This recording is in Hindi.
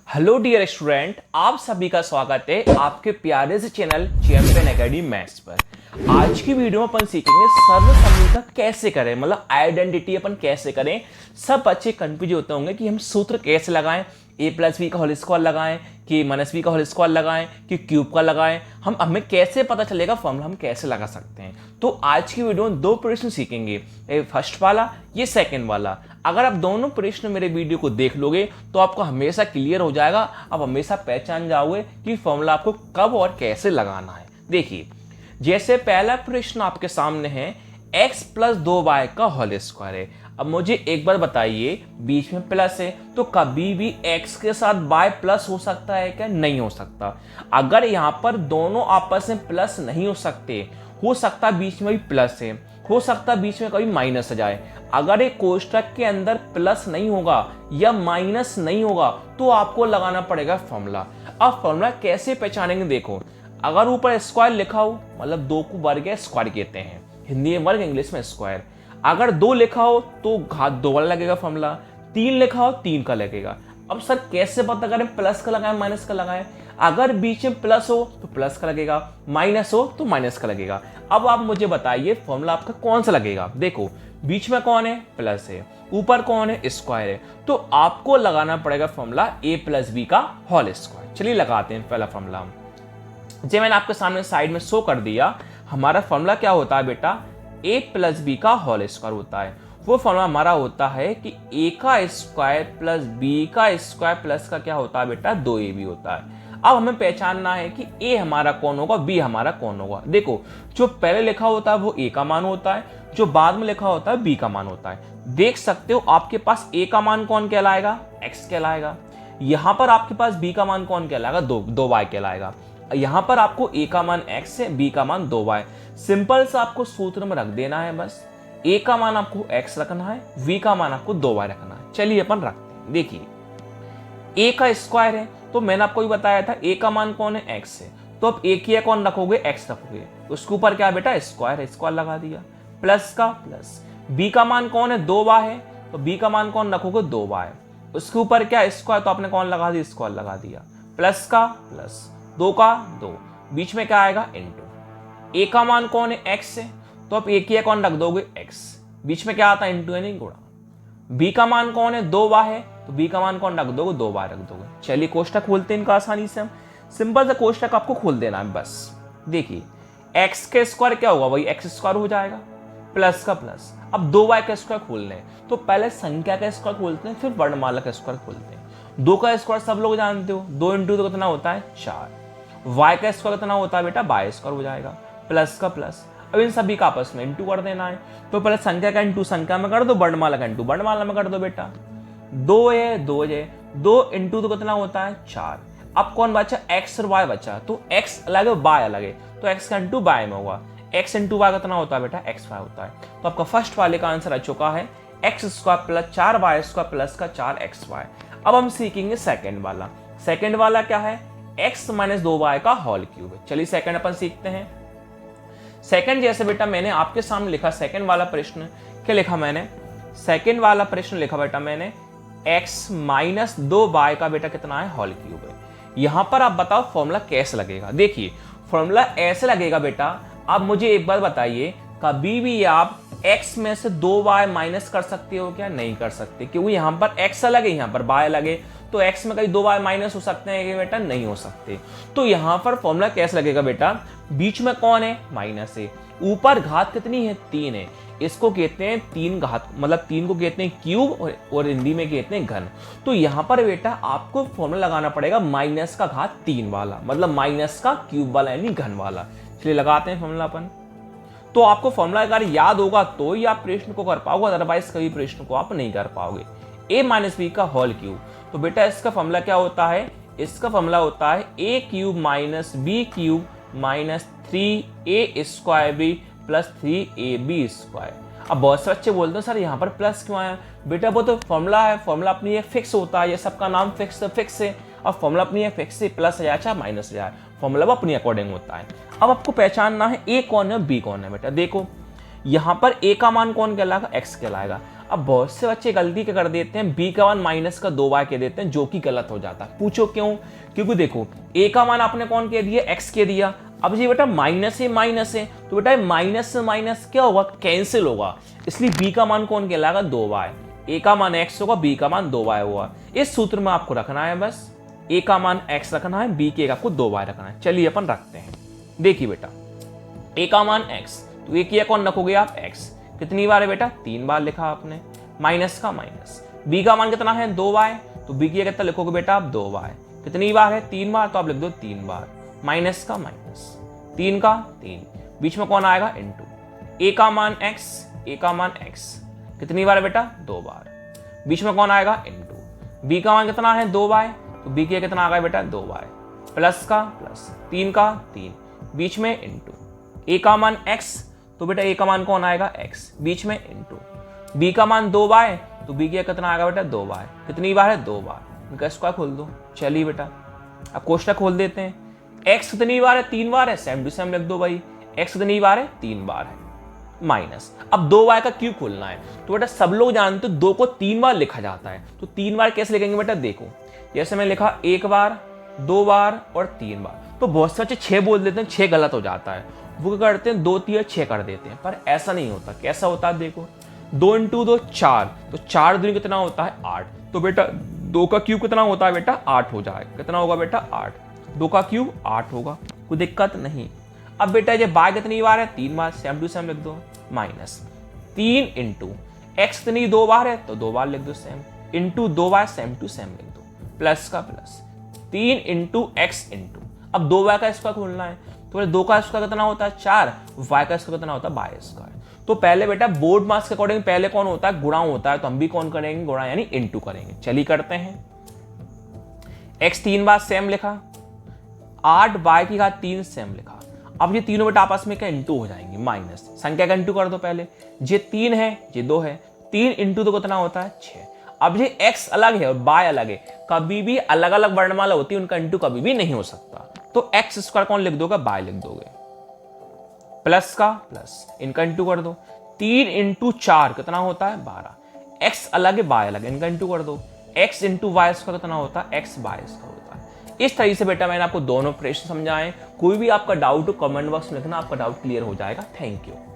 हेलो डियर स्टूडेंट, आप सभी का स्वागत है आपके प्यारे से चैनल चैंपियन एकेडमी मैथ्स पर। आज की वीडियो में अपन सीखेंगे सर्वसम्मिलिका कैसे करें, मतलब आइडेंटिटी अपन कैसे करें। सब बच्चे कंफ्यूज होते होंगे कि हम सूत्र कैसे लगाएं, a प्लस बी का होल स्क्वायर लगाएं कि माइनस बी का होल स्क्वायर लगाएं कि क्यूब का लगाएं, हमें कैसे पता चलेगा फॉर्मूला हम कैसे लगा सकते हैं। तो आज की वीडियो में दो प्रश्न सीखेंगे, ये फर्स्ट वाला, ये सेकंड वाला। अगर आप दोनों प्रश्न मेरे वीडियो को देख लोगे तो आपको हमेशा क्लियर हो जाएगा, आप हमेशा पहचान जाओगे कि फॉर्मूला आपको कब और कैसे लगाना है। देखिए, जैसे पहला प्रश्न आपके सामने है, x प्लस 2y का होल स्क्वायर है। अब मुझे एक बार बताइए, बीच में प्लस है तो कभी भी x के साथ y प्लस हो सकता है क्या? नहीं हो सकता। अगर यहां पर दोनों आपस में प्लस नहीं हो सकते, हो सकता बीच में भी प्लस है, हो सकता बीच में कभी माइनस आ जाए। अगर एक कोष्ठक के अंदर प्लस नहीं होगा या माइनस नहीं होगा तो आपको लगाना पड़ेगा फॉर्मूला। अब फॉर्मूला कैसे पहचानेंगे? देखो, अगर ऊपर स्क्वायर लिखा हो मतलब 2 को वर्ग या स्क्वायर कहते हैं, हिंदी में वर्ग, इंग्लिश में स्क्वायर। अगर 2 लिखा हो तो घात 2 वाला लगेगा फॉर्मूला, 3 लिखा हो 3 का लगेगा। अब सर कैसे पता करें प्लस का लगाएं माइनस का लगाएं? अगर बीच में प्लस हो तो प्लस का लगेगा, माइनस हो तो माइनस का लगेगा। अब आप मुझे बताइए फॉर्मूला आपका कौन सा लगेगा। देखो, बीच में कौन है? प्लस है, ऊपर कौन है? स्क्वायर है, तो आपको लगाना पड़ेगा फॉर्मूला a प्लस बी का होल स्क्वायर। चलिए लगाते हैं पहला फॉर्मूला। जो मैंने आपके सामने साइड में शो कर दिया, हमारा फॉर्मूला क्या होता है बेटा? a प्लस बी का होल स्क्वायर होता है। वो फॉर्मूला हमारा होता है कि a का स्क्वायर प्लस b का स्क्वायर प्लस का क्या होता है बेटा? 2ab होता है। अब हमें पहचानना है कि a हमारा कौन होगा, b हमारा कौन होगा। देखो, जो पहले लिखा होता है वो a का मान होता है, जो बाद में लिखा होता है b का मान होता है। देख सकते हो आपके पास a का मान कौन कहलाएगा? x कहलाएगा। यहां पर आपके पास b का मान कौन कहलाएगा? 2y कहलाएगा। यहां पर आपको a का मान x है, b का मान 2y। सिंपल सा आपको सूत्र में रख देना है बस। a का मान आपको x रखना है, v का मान आपको 2y रखना है। चलिए अपन रखते हैं। देखिए, a का स्क्वायर है तो मैंने आपको भी बताया था a का मान कौन है? x है, तो अब a की कौन रखोगे? x रखोगे। उसके ऊपर क्या बेटा? स्क्वायर है, स्क्वायर लगा दिया, प्लस का प्लस। b का मान कौन है? 2y है, तो b का मान कौन रखोगे? 2y। उसके ऊपर क्या? स्क्वायर, तो आपने कौन लगा दिया? स्क्वायर लगा दिया, प्लस का प्लस, 2 का 2, बीच में क्या आएगा? इंटू। a का मान कौन है? x है, तो अब a की कौन रख दोगे? x, बीच में क्या आता है? इंटू यानी गुणा। b का मान कौन है? 2y है, तो b का मान कौन रख दोगे? 2y रख दोगे। चलिए कोष्ठक खोलते हैं इनका आसानी से हम। सिंपल सा कोष्ठक आपको खोल देना है बस। देखिए, x के स्क्वायर क्या होगा? वही x स्क्वायर हो जाएगा, प्लस का प्लस। अब 2y का स्क्वायर खोलने हैं तो पहले संख्या का स्क्वायर खोलते हैं, फिर वर्णमाला का स्क्वायर खोलते हैं। 2 का स्क्वायर सब लोग जानते हो, 2 इंटू तो कितना होता है? 4। y का स्क्वायर कितना होता है बेटा? y स्क्वायर हो जाएगा, प्लस का प्लस। अब इन सभी का आपस में इंटू कर देना है, तो पहले संख्या का इंटू संख्या में कर दो, वर्णमाला का इंटू वर्णमाला में कर दो बेटा। 2 है 2 है, 2 इंटू तो कितना होता है? 4। अब कौन बचा? x और y बचा, तो x अलग है, y अलग है, तो x का इंटू y में होगा। x इंटू y कितना होता है बेटा? xy होता है। तो आपका फर्स्ट वाले का आंसर आ चुका है x square plus 4y square plus का 4xy। अब हम सीखेंगे सेकंड वाला। सेकंड वाला क्या है? x माइनस 2y का होल क्यूब है। चलिए सेकंड अपन सीखते हैं। सेकंड जैसे बेटा मैंने आपके सामने लिखा, सेकंड वाला प्रश्न क्या लिखा मैंने? सेकंड वाला प्रश्न लिखा बेटा मैंने x माइनस 2y का बेटा कितना है? होल क्यूब है। यहां पर आप बताओ फॉर्मूला कैसे लगेगा। देखिए, फॉर्मूला ऐसे लगेगा बेटा। आप मुझे एक बार बताइए, कभी भी आप x में से 2y माइनस कर सकते हो क्या? नहीं कर सकते, क्योंकि यहां पर x अलग है, यहां पर y अलग है, तो x में कहीं 2y माइनस हो सकते हैं कि बेटा? नहीं हो सकते। तो यहां पर फॉर्मूला कैसे लगेगा बेटा? बीच में कौन है? माइनस है, ऊपर घात कितनी है? 3 है। इसको कहते हैं 3 घात, मतलब 3 को कहते हैं क्यूब और हिंदी में कहते हैं घन। तो यहां पर बेटा आपको फॉर्मूला लगाना पड़ेगा माइनस का घात 3 वाला, मतलब माइनस का क्यूब वाला यानी घन वाला। चलिए लगाते हैं फॉर्मूला अपन। तो आपको फॉर्मूला अगर याद होगा तो ही आप प्रश्न को कर पाओगे, अदरवाइज कभी प्रश्न को आप नहीं कर पाओगे। a माइनस बी का होल क्यूब, तो बेटा इसका फॉर्मूला क्या होता है? इसका फॉर्मूला होता है a cube minus B cube minus 3a square B plus 3ab square. अब बहुत से बच्चे बोलते हैं सर यहाँ पर प्लस क्यों आया? बेटा वो तो फॉर्मूला है, फॉर्मूला अपनी ये फिक्स होता है, ये सबका नाम फिक्स है। अब फॉर्मूला अपनी ये फिक्स है, प्लस आ जाए चाहे माइनस आ जाए, फॉर्मूला वो अपनी अकॉर्डिंग होता है। अब आपको पहचानना है a कौन है, b कौन है। बेटा देखो, यहाँ पर a का मान कौन कहलाएगा? x कहलाएगा। अब बहुत से बच्चे गलती क्या कर देते हैं, b का मान माइनस का 2y कह देते हैं, जो कि गलत हो जाता है। पूछो क्यों? क्योंकि देखो a का मान आपने कौन कह दिया, x कह दिया। अब जी बेटा माइनस है तो बेटा माइनस से माइनस क्या होगा, कैंसिल होगा, इसलिए b का मान कौन कहलाएगा, 2y। a का मान x होगा, b का मान 2y होगा। इस सूत्र में आपको रखना है बस a का मान x रखना है, b के आपको 2y रखना है। चलिए अपन रखते हैं। देखिए बेटा a का मान x, तो a किया कौन रखोगे आप, x। कितनी बार है बेटा, 3 बार लिखा आपने, माइनस का माइनस। b का मान कितना है, 2y, तो b किया कितना लिखोगे बेटा आप, 2y। कितनी बार है, 3 बार, तो आप लिख दो 3 बार, माइनस का माइनस, 3 का 3, बीच में कौन आएगा, इनटू। a का मान x, a का मान x, कितनी बार है बेटा, 2 बार, बीच में कौन आएगा, इनटू। b का मान कितना है, 2y, तो b किया कितना आ गया बेटा, 2y, प्लस का प्लस, 3 का 3, बीच में इनटू। a का मान x, तो बेटा a का मान कौन आएगा, x, बीच में इनटू। b का मान 2y, तो b किया कितना आएगा बेटा, 2y, कितनी बार है, 2 बार, इनका स्क्वायर खोल दो। चलिए बेटा अब कोष्टक खोल देते हैं। x कितनी बार है, 3 बार है, सेम टू सेम लिख दो भाई, x कितनी बार है, 3 बार है, माइनस। अब 2y का क्यूब खोलना है, तो बेटा सब लोग जानते हो 2 को 3 बार लिखा जाता है, तो 3 बार कैसे लिखेंगे बेटा, देखो जैसे मैं लिखा 1 बार, 2 बार और 3 बार, तो बहुत से बच्चे 6 बोल देते हैं, 6 गलत हो जाता है। वो क्या करते हैं, 2 3 6 कर देते हैं, पर ऐसा नहीं होता। कैसा होता है, देखो 2 इंटू 2 4, तो 4 दूनी कितना होता है, 8, तो बेटा 2 का क्यूब कितना होता है बेटा, 8 हो जाएगा। कितना होगा बेटा, 8, 2 का क्यूब 8 होगा, कोई दिक्कत नहीं। अब बेटा ये बाय कितनी बार है, 3 बार, सेम टू सेम लिख दो, माइनस 3 इंटू एक्स कितनी 2 बार है, तो 2 बार लिख दो सेम, इंटू 2 बार सेम टू सेम लिख दो, प्लस का प्लस, 3 इंटू एक्स इंटू। अब 2y का स्क्वायर खोलना है, तो 2 का स्क्वायर कितना होता है, 4, y का स्क्वायर कितना होता है, बाय स्क्वायर। तो पहले बेटा बोर्ड मार्क्स के अकॉर्डिंग पहले कौन होता है, गुणा होता है, तो हम भी कौन करेंगे, गुणा यानी इंटू करेंगे। चलिए करते हैं। x 3 बार सेम लिखा, 8 y की घात 3 सेम लिखा। अब ये तीनों बेटा आपस में क्या इंटू हो जाएंगे, माइनस, संख्या का इंटू कर दो पहले, ये 3 है ये 2 है, 3 इंटू 2 कितना होता है, 6। अब ये x अलग है और y अलग है, कभी भी अलग अलग वर्णमाला होती है, उनका इंटू कभी भी नहीं हो सकता। तो x स्क्वायर कौन लिख दोगे, y लिख दोगे, प्लस का प्लस, इनका इंटू कर दो, 3 इंटू 4 कितना होता है, 12, x अलग है y अलग है, इनका इंटू कर दो, x इंटू वाई स्क्वायर कितना होता है, x y स्क्वायर होता है। इस तरीके से बेटा मैंने आपको दोनों प्रश्न समझाए। कोई भी आपका डाउट हो कमेंट बॉक्स में लिखना, आपका डाउट क्लियर हो जाएगा। Thank you.